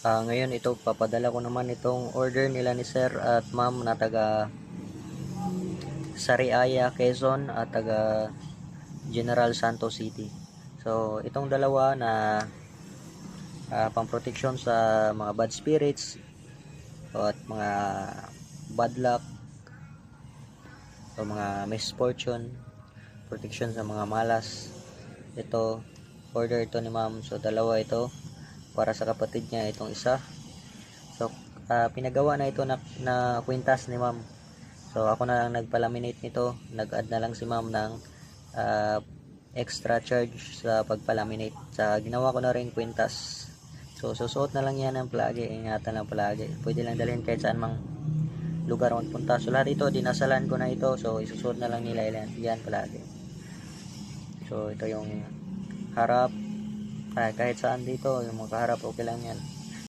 Ngayon ito papadala ko naman itong order nila ni sir at ma'am na taga Sariaya, Quezon at taga General Santos City. So itong dalawa na pang-protection sa mga bad spirits at mga bad luck o mga misfortune, protection sa mga malas. Ito, order ito ni ma'am. So dalawa ito para sa kapatid niya, itong isa. So pinagawa na ito na kwintas ni ma'am. So ako na lang nagpalaminate nito. Nag-add na lang si ma'am ng extra charge sa pagpalaminate. Sa ginawa ko na rin kwintas. So susuot na lang yan ng palagi. Ingatan lang palagi. Pwede lang dalhin kahit saan mang lugar magpunta. So lahat ito dinasalan ko na ito. So isusuot na lang nila yan palagi. So ito yung harap. Kahit saan dito yung mga harap okay lang yan.